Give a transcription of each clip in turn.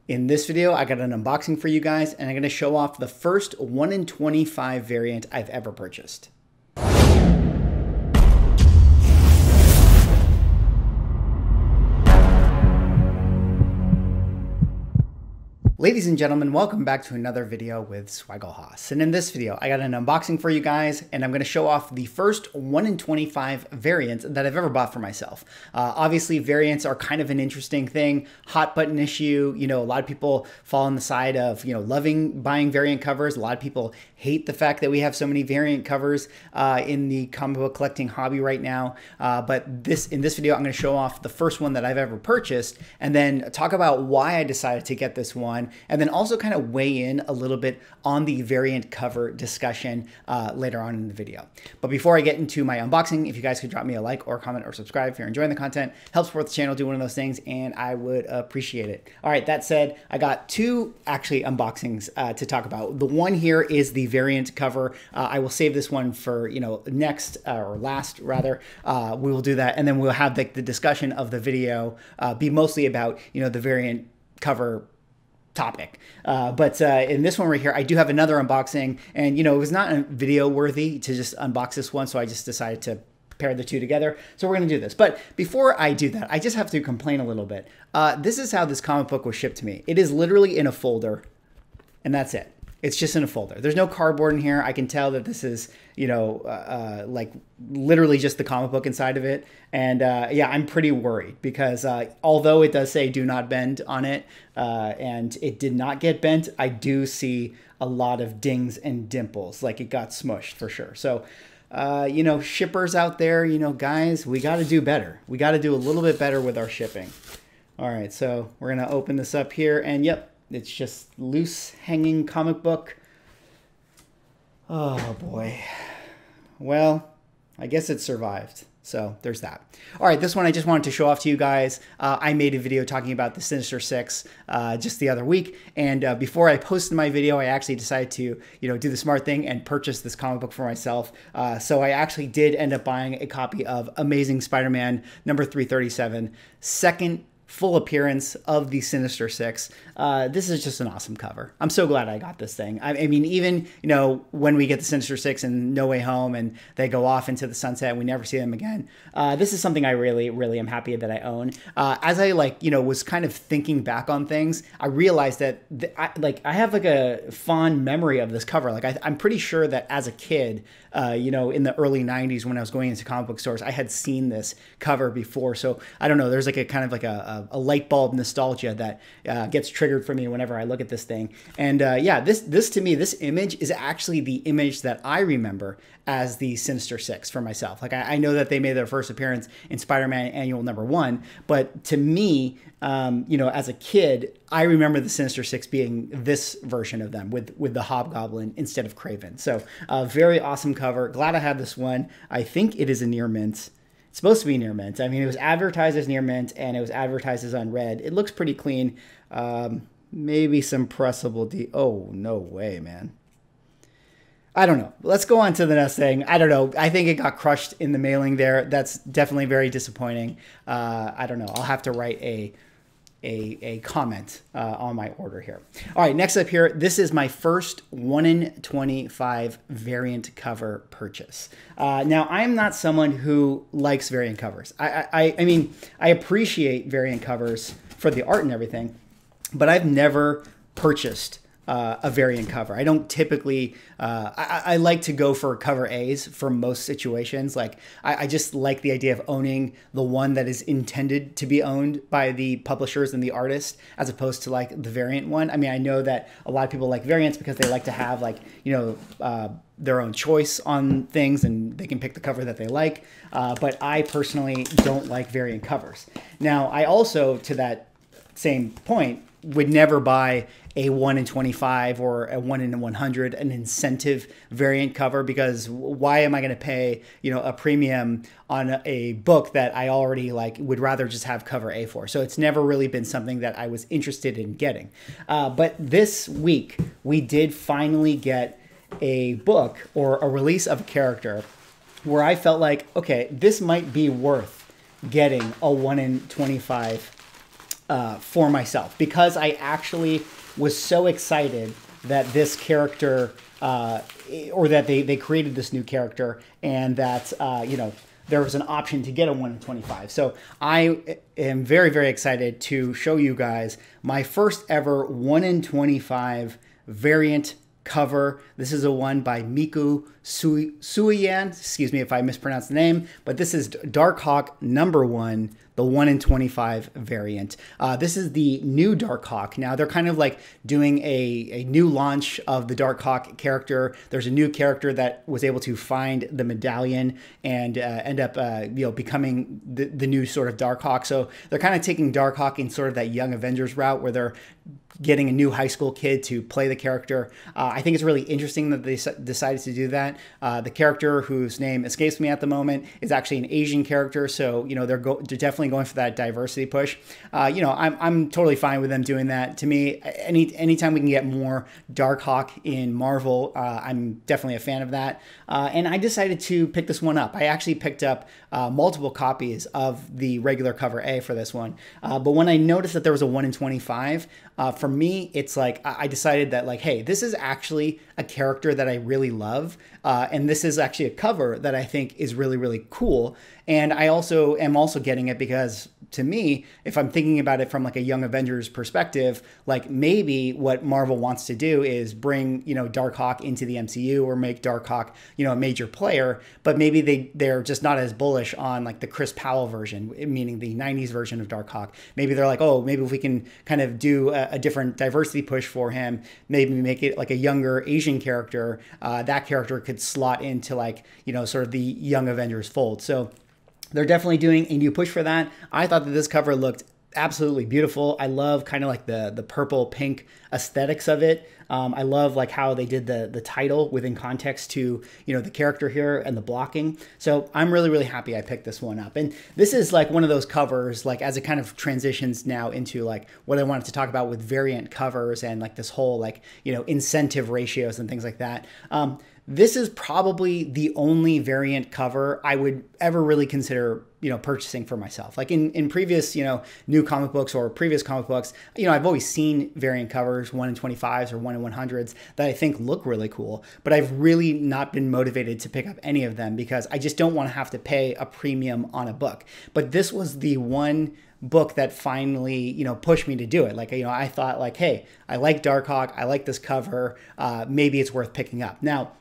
In this video, I got an unboxing for you guys, and I'm going to show off the first 1 in 25 variant I've ever purchased. Ladies and gentlemen, welcome back to another video with Swaggle. And in this video, I got an unboxing for you guys, and I'm going to show off the first 1 in 25 variant that I've ever bought for myself. Obviously, variants are kind of an interesting thing, hot button issue. You know, a lot of people fall on the side of, loving buying variant covers. A lot of people hate the fact that we have so many variant covers in the comic book collecting hobby right now. But in this video, I'm going to show off the first one that I've ever purchased, and then talk about why I decided to get this one, and then also kind of weigh in a little bit on the variant cover discussion later on in the video. But before I get into my unboxing, if you guys could drop me a like or comment or subscribe if you're enjoying the content, help support the channel, do one of those things, and I would appreciate it. All right, that said, I got two actually unboxings to talk about. The one here is the variant cover. I will save this one for, next or last rather. We will do that, and then we'll have the discussion of the video be mostly about, the variant cover topic. But in this one right here, I do have another unboxing, and it was not video worthy to just unbox this one, so I just decided to pair the two together. So we're going to do this. But before I do that, I just have to complain a little bit. This is how this comic book was shipped to me. It is literally in a folder, and that's it. It's just in a folder. There's no cardboard in here. I can tell that this is, like literally just the comic book inside of it. And yeah, I'm pretty worried because although it does say do not bend on it, and it did not get bent, I do see a lot of dings and dimples, like it got smushed for sure. So, shippers out there, guys, we got to do better. We got to do a little bit better with our shipping. All right, so we're going to open this up here, and yep, it's just loose hanging comic book. Oh boy. Well, I guess it survived. So there's that. All right, this one I just wanted to show off to you guys. I made a video talking about the Sinister Six just the other week. And before I posted my video, I actually decided to, do the smart thing and purchase this comic book for myself. So I actually did end up buying a copy of Amazing Spider-Man number 337, second full appearance of the Sinister Six. This is just an awesome cover. I'm so glad I got this thing. I mean, even, when we get the Sinister Six in No Way Home and they go off into the sunset and we never see them again, this is something I really, really am happy that I own. As I was kind of thinking back on things, I realized that I have like a fond memory of this cover. Like I'm pretty sure that as a kid, in the early 90s when I was going into comic book stores, I had seen this cover before. So I don't know, there's like a kind of like a light bulb nostalgia that gets triggered for me whenever I look at this thing. And yeah, this to me, this image is actually the image that I remember as the Sinister Six for myself. Like I know that they made their first appearance in Spider-Man Annual #1, but to me, as a kid, I remember the Sinister Six being this version of them with the Hobgoblin instead of Kraven. So very awesome cover. Glad I have this one. I think it is a near mint. It's supposed to be near mint. I mean, it was advertised as near mint, and it was advertised as unread. It looks pretty clean. Maybe some pressable Oh, no way, man. I don't know. Let's go on to the next thing. I don't know. I think it got crushed in the mailing there. That's definitely very disappointing. I don't know. I'll have to write a comment on my order here. All right, next up here, this is my first 1 in 25 variant cover purchase. Now, I'm not someone who likes variant covers. I mean, I appreciate variant covers for the art and everything, but I've never purchased a variant cover. I don't typically, I like to go for cover A's for most situations. Like I just like the idea of owning the one that is intended to be owned by the publishers and the artist, as opposed to like the variant one. I mean, I know that a lot of people like variants because they like to have like, their own choice on things and they can pick the cover that they like. But I personally don't like variant covers. Now, I also, to that same point, would never buy a 1 in 25 or a 1 in 100, an incentive variant cover, because why am I going to pay, a premium on a book that I already would rather just have cover A for? So it's never really been something that I was interested in getting. But this week we did finally get a book or a release of a character where I felt like, okay, this might be worth getting a 1 in 25 for myself, because I actually was so excited that this character, or that they created this new character, and that, you know, there was an option to get a 1 in 25. So I am very, very excited to show you guys my first ever 1 in 25 variant cover. This is a one by Mico Suayan. Excuse me if I mispronounced the name, but this is Darkhawk #1, the 1 in 25 variant. This is the new Darkhawk. Now they're kind of like doing a new launch of the Darkhawk character. There's a new character that was able to find the medallion and end up you know, becoming the new sort of Darkhawk. So they're kind of taking Darkhawk in sort of that Young Avengers route, where they're getting a new high school kid to play the character. I think it's really interesting that they decided to do that. The character, whose name escapes me at the moment, is actually an Asian character, so you know they're definitely going for that diversity push. You know, I'm totally fine with them doing that. To me, anytime we can get more Darkhawk in Marvel, I'm definitely a fan of that. And I decided to pick this one up. I actually picked up multiple copies of the regular cover A for this one, but when I noticed that there was a 1 in 25, for me, it's like I decided that, like, hey, this is actually a character that I really love, and this is actually a cover that I think is really, really cool. And I also am getting it because, to me, if I'm thinking about it from like a Young Avengers perspective, like maybe what Marvel wants to do is bring, you know, Darkhawk into the MCU, or make Darkhawk, you know, a major player, but maybe they're just not as bullish on like the Chris Powell version, meaning the 90s version of Darkhawk. Maybe they're like, oh, maybe if we can kind of do a different diversity push for him, maybe make it like a younger Asian character, that character could slot into like, you know, sort of the Young Avengers fold. So they're definitely doing a new push for that. I thought that this cover looked absolutely beautiful. I love kind of like the purple pink aesthetics of it. I love like how they did the title within context to, you know, the character here and the blocking. So I'm really, really happy I picked this one up. And this is like one of those covers, like as it kind of transitions now into like what I wanted to talk about with variant covers and like this whole like, you know, incentive ratios and things like that. This is probably the only variant cover I would ever really consider, you know, purchasing for myself. Like in previous, you know, new comic books or previous comic books, you know, I've always seen variant covers, 1 in 25s or 1 in 100s, that I think look really cool, but I've really not been motivated to pick up any of them because I just don't want to have to pay a premium on a book. But this was the one book that finally, you know, pushed me to do it. Like, you know, I thought like, hey, I like Darkhawk, I like this cover, maybe it's worth picking up. Now,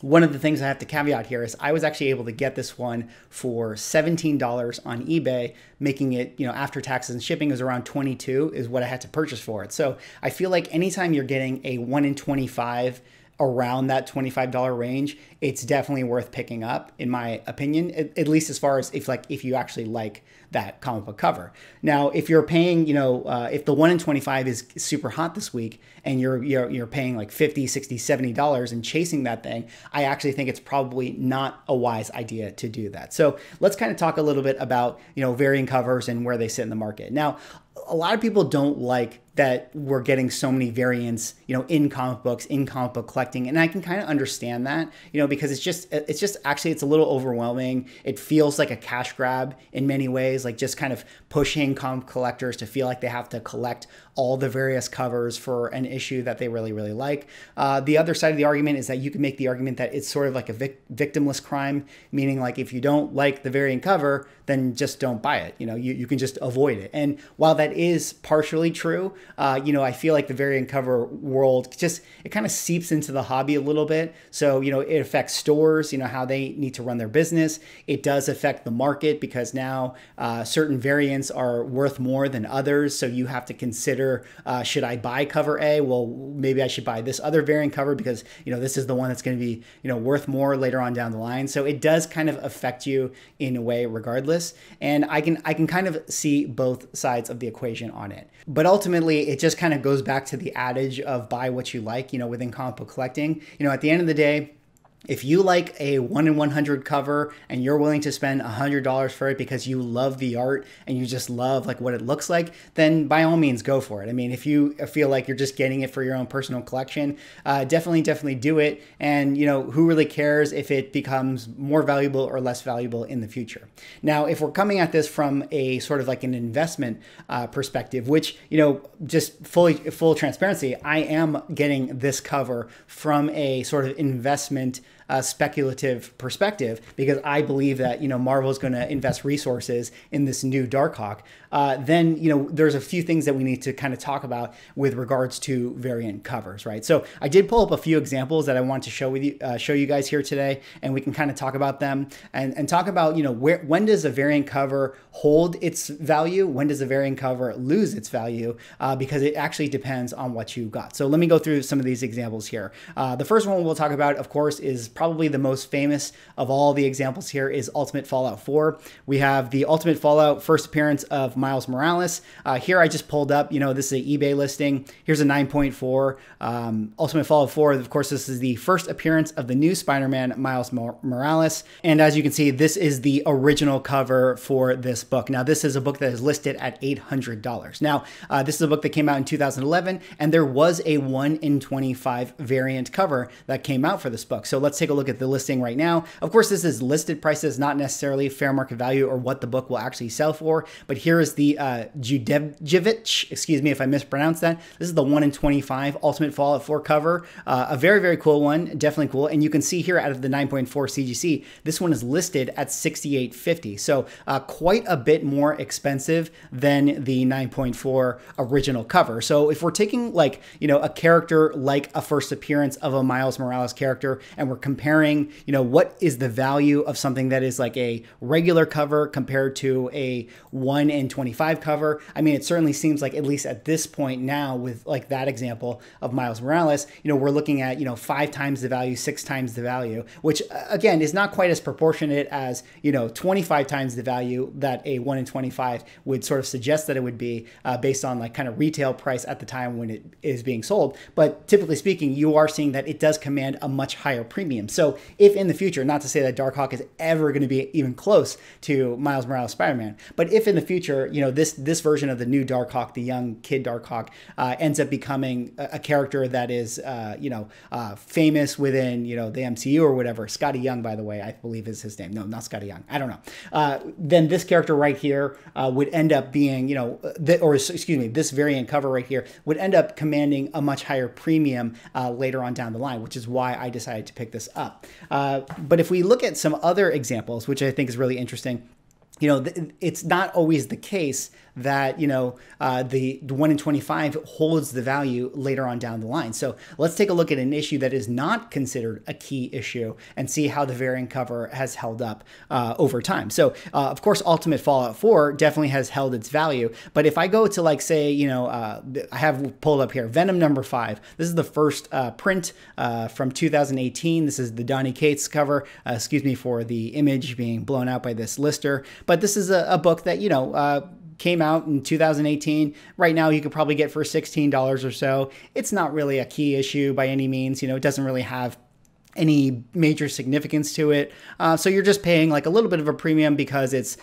one of the things I have to caveat here is I was actually able to get this one for $17 on eBay, making it, you know, after taxes and shipping is around 22 is what I had to purchase for it. So I feel like anytime you're getting a 1 in 25 around that $25 range, it's definitely worth picking up, in my opinion, at least as far as if you actually like that comic book cover. Now, if you're paying, you know, if the 1 in 25 is super hot this week and you're paying like $50, $60, $70 and chasing that thing, I actually think it's probably not a wise idea to do that. So let's kind of talk a little bit about, you know, variant covers and where they sit in the market. Now, a lot of people don't like that we're getting so many variants, you know, in comic books, in comic book collecting. And I can kind of understand that, you know, because it's just actually, it's a little overwhelming. It feels like a cash grab in many ways, like just kind of pushing comic collectors to feel like they have to collect all the various covers for an issue that they really, really like. The other side of the argument is that you can make the argument that it's sort of like a victimless crime, meaning like if you don't like the variant cover, then just don't buy it. You know, you can just avoid it. And while that is partially true, you know, I feel like the variant cover world it kind of seeps into the hobby a little bit. So, you know, it affects stores, you know, how they need to run their business. It does affect the market because now certain variants are worth more than others. So you have to consider, should I buy cover A? Well, maybe I should buy this other variant cover because, you know, this is the one that's going to be, you know, worth more later on down the line. So it does kind of affect you in a way regardless. And I can kind of see both sides of the equation on it. But ultimately, it just kind of goes back to the adage of buy what you like, you know, within comic book collecting. You know, at the end of the day, If you like a 1 in 100 cover and you're willing to spend $100 for it because you love the art and you just love like what it looks like, then by all means go for it. I mean, if you feel like you're just getting it for your own personal collection, definitely do it. And who really cares if it becomes more valuable or less valuable in the future? Now, if we're coming at this from a sort of like an investment perspective, which, just full transparency, I am getting this cover from a sort of investment speculative perspective, because I believe that Marvel is going to invest resources in this new Darkhawk. Then there's a few things that we need to kind of talk about with regards to variant covers, right? So I did pull up a few examples that I want to show you guys here today, and we can kind of talk about them and talk about when does a variant cover hold its value, when does a variant cover lose its value, because it actually depends on what you got. So let me go through some of these examples here. The first one we'll talk about, of course, is probably the most famous of all the examples here is Ultimate Fallout 4. We have the Ultimate Fallout first appearance of Miles Morales. Here I just pulled up, this is an eBay listing. Here's a 9.4. Ultimate Fallout 4, of course, this is the first appearance of the new Spider-Man, Miles Morales. And as you can see, this is the original cover for this book. Now, this is a book that is listed at $800. Now, this is a book that came out in 2011, and there was a 1 in 25 variant cover that came out for this book. So let's take a look at the listing right now. Of course, this is listed prices, not necessarily fair market value or what the book will actually sell for, but here is the Judevich, excuse me if I mispronounced that. This is the 1 in 25 Ultimate Fallout 4 cover. A very cool one, definitely cool. And you can see here out of the 9.4 CGC, this one is listed at $68.50. So quite a bit more expensive than the 9.4 original cover. So if we're taking like, a character like a first appearance of a Miles Morales character, and we're comparing, what is the value of something that is like a regular cover compared to a 1 in 25 cover. I mean, it certainly seems like, at least at this point now, with like that example of Miles Morales, we're looking at, 5 times the value, 6 times the value, which again is not quite as proportionate as, 25 times the value that a 1 in 25 would sort of suggest that it would be based on like kind of retail price at the time when it is being sold. But typically speaking, you are seeing that it does command a much higher premium. So if in the future, not to say that Darkhawk is ever going to be even close to Miles Morales Spider-Man, but if in the future, this version of the new Darkhawk, the young kid Darkhawk, ends up becoming a character that is, famous within, the MCU or whatever. Scotty Young, by the way, I believe is his name. No, not Scotty Young. I don't know. Then this character right here would end up being, this variant cover right here would end up commanding a much higher premium later on down the line, which is why I decided to pick this up. But if we look at some other examples, which I think is really interesting, it's not always the case that, the 1 in 25 holds the value later on down the line. So let's take a look at an issue that is not considered a key issue and see how the variant cover has held up over time. So of course, Ultimate Fallout 4 definitely has held its value. But if I go to like, say, I have pulled up here, Venom #5. This is the first print from 2018. This is the Donny Cates cover. Excuse me for the image being blown out by this lister. But this is a book that, came out in 2018. Right now, you could probably get for $16 or so. It's not really a key issue by any means. It doesn't really have any major significance to it. So you're just paying like a little bit of a premium because it's,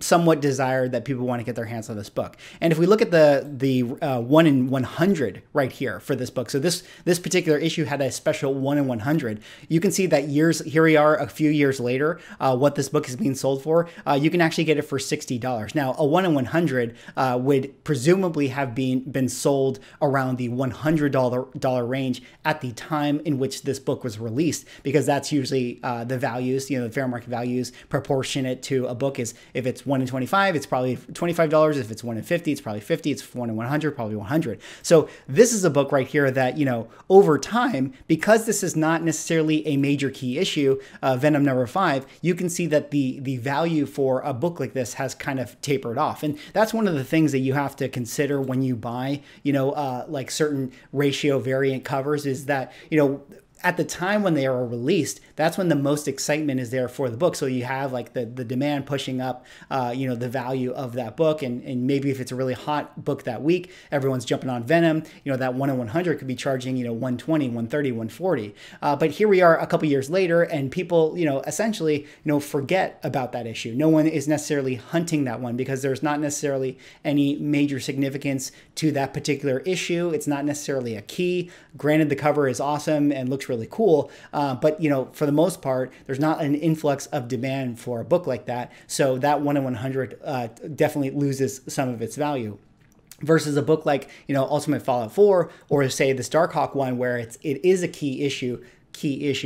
somewhat desired that people want to get their hands on this book. And if we look at the 1 in 100 right here for this book, so this particular issue had a special 1 in 100. You can see that here we are a few years later, what this book is being sold for. You can actually get it for $60. Now, a 1 in 100 would presumably have been sold around the $100 range at the time in which this book was released, because that's usually the values, the fair market values proportionate to a book is if it's 1 in 25, it's probably $25. If it's 1 in 50, it's probably 50. It's 1 in 100, probably 100. So this is a book right here that, over time, because this is not necessarily a major key issue, Venom #5, you can see that the value for a book like this has kind of tapered off. And that's one of the things that you have to consider when you buy, like certain ratio variant covers is that, at the time when they are released, that's when the most excitement is there for the book. So you have like the demand pushing up, the value of that book. And maybe if it's a really hot book that week, everyone's jumping on Venom, that 1 in 100 could be charging, 120, 130, 140. But here we are a couple years later, and people, essentially, forget about that issue. No one is necessarily hunting that one because there's not necessarily any major significance to that particular issue. It's not necessarily a key. Granted, the cover is awesome and looks really cool, but for the most part, there's not an influx of demand for a book like that. So that 1 in 100 definitely loses some of its value. Versus a book like Ultimate Fallout 4, or say this Darkhawk one, where it is a key issue,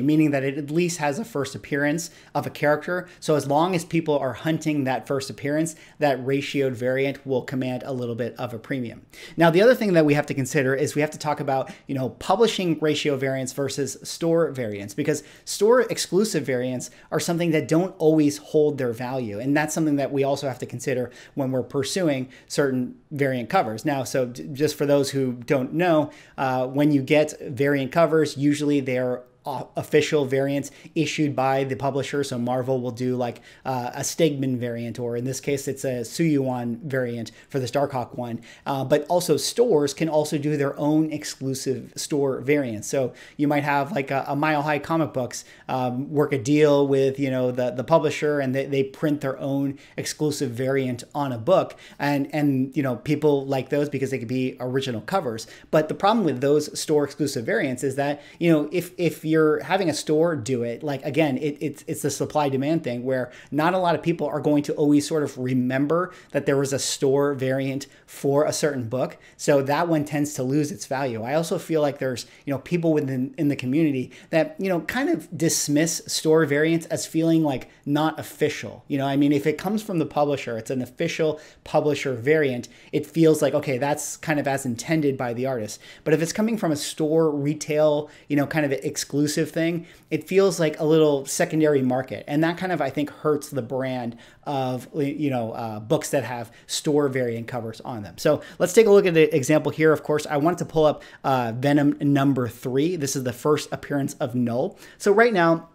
meaning that it at least has a first appearance of a character. So as long as people are hunting that first appearance, that ratioed variant will command a little bit of a premium. Now, the other thing that we have to consider is we have to talk about, publishing ratio variants versus store variants, because store exclusive variants are something that don't always hold their value. And that's something that we also have to consider when we're pursuing certain variant covers. Now, so just for those who don't know, when you get variant covers, usually they're official variants issued by the publisher. So Marvel will do like a Stegman variant, or in this case, it's a Suayan variant for this Darkhawk one. But also stores can also do their own exclusive store variants. So you might have like a Mile High Comic Books work a deal with, the publisher, and they print their own exclusive variant on a book. And people like those because they could be original covers. But the problem with those store exclusive variants is that, if you're having a store do it, like, again, it's the supply demand thing where not a lot of people are going to always sort of remember that there was a store variant for a certain book. So that one tends to lose its value. I also feel like there's, people in the community that, kind of dismiss store variants as feeling like not official. I mean, if it comes from the publisher, it's an official publisher variant, it feels like, okay, that's kind of as intended by the artist. But if it's coming from a store retail, kind of exclusive thing, it feels like a little secondary market. And that kind of, I think, hurts the brand of, books that have store variant covers on them. So let's take a look at the example here. Of course, I wanted to pull up Venom number 3. This is the first appearance of Null. So right now,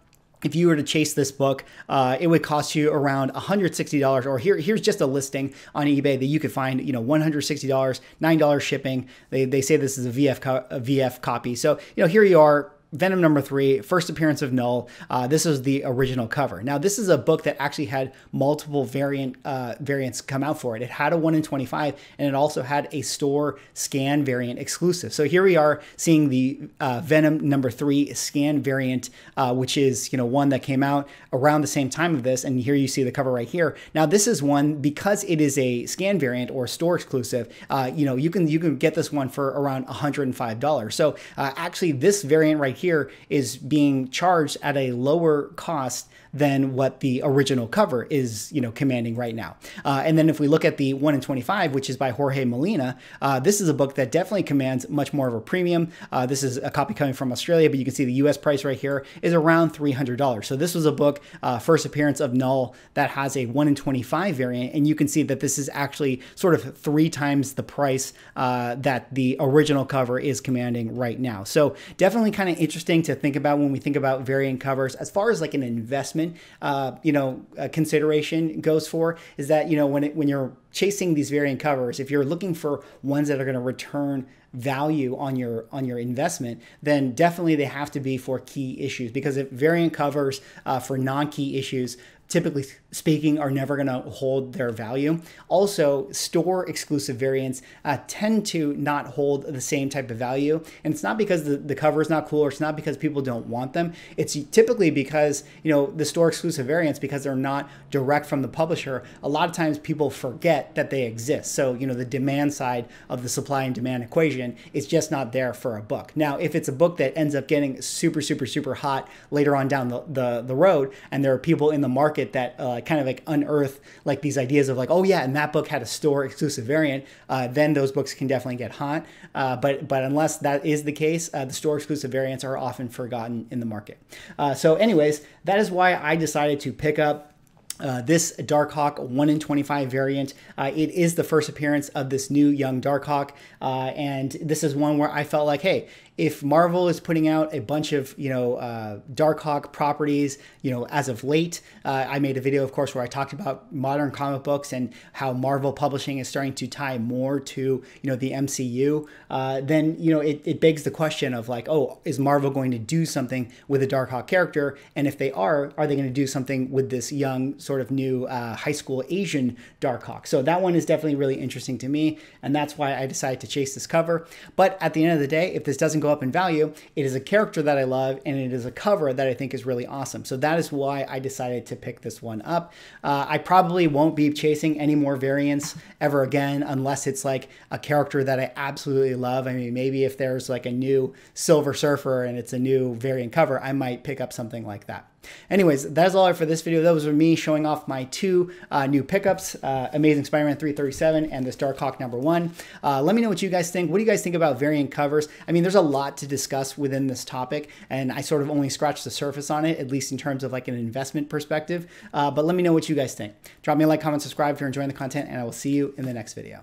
if you were to chase this book, it would cost you around $160, or here's just a listing on eBay that you could find, $160, $9 shipping. They say this is a VF copy. So, here you are. Venom number 3, first appearance of Null. This is the original cover. Now, this is a book that actually had multiple variants come out for it. It had a 1 in 25, and it also had a store scan variant exclusive. So here we are seeing the Venom number 3 scan variant, which is one that came out around the same time of this. And here you see the cover right here. Now, this is one, because it is a scan variant or store exclusive. You can get this one for around $105. So actually, this variant right here is being charged at a lower cost than what the original cover is, commanding right now. And then if we look at the 1 in 25, which is by Jorge Molina, this is a book that definitely commands much more of a premium. This is a copy coming from Australia, but you can see the US price right here is around $300. So this was a book, first appearance of Null, that has a 1 in 25 variant. And you can see that this is actually sort of 3 times the price that the original cover is commanding right now. So definitely kind of interesting to think about when we think about variant covers. As far as like an investment, consideration goes for, is that, when you're chasing these variant covers, if you're looking for ones that are going to return value on your investment, then definitely they have to be for key issues, because if variant covers for non-key issues, typically speaking, are never going to hold their value. Also, store exclusive variants tend to not hold the same type of value. And it's not because the cover is not cool, or it's not because people don't want them. It's typically because, the store exclusive variants, because they're not direct from the publisher, a lot of times people forget that they exist. So, the demand side of the supply and demand equation is just not there for a book. Now, if it's a book that ends up getting super, super, super hot later on down the road, and there are people in the market that kind of like unearth like these ideas of like, oh yeah, and that book had a store exclusive variant, then those books can definitely get hot. But unless that is the case, the store exclusive variants are often forgotten in the market. So anyways, that is why I decided to pick up this Darkhawk 1 in 25 variant. It is the first appearance of this new young Darkhawk, and this is one where I felt like, hey, if Marvel is putting out a bunch of, Darkhawk properties, as of late, I made a video, of course, where I talked about modern comic books and how Marvel publishing is starting to tie more to, the MCU, then, it begs the question of like, oh, is Marvel going to do something with a Darkhawk character? And if they are they going to do something with this young sort of new high school Asian Darkhawk? So that one is definitely really interesting to me, and that's why I decided to chase this cover. But at the end of the day, if this doesn't go up in value, it is a character that I love, and it is a cover that I think is really awesome. So that is why I decided to pick this one up. I probably won't be chasing any more variants ever again, unless it's like a character that I absolutely love. I mean, maybe if there's like a new Silver Surfer and it's a new variant cover, I might pick up something like that. Anyways, that's all I have for this video. Those are me showing off my two new pickups, Amazing Spider-Man 337 and this Darkhawk #1. Let me know what you guys think. What do you guys think about variant covers? I mean, there's a lot to discuss within this topic, and I sort of only scratched the surface on it, at least in terms of like an investment perspective. But let me know what you guys think. Drop me a like, comment, subscribe if you're enjoying the content, and I will see you in the next video.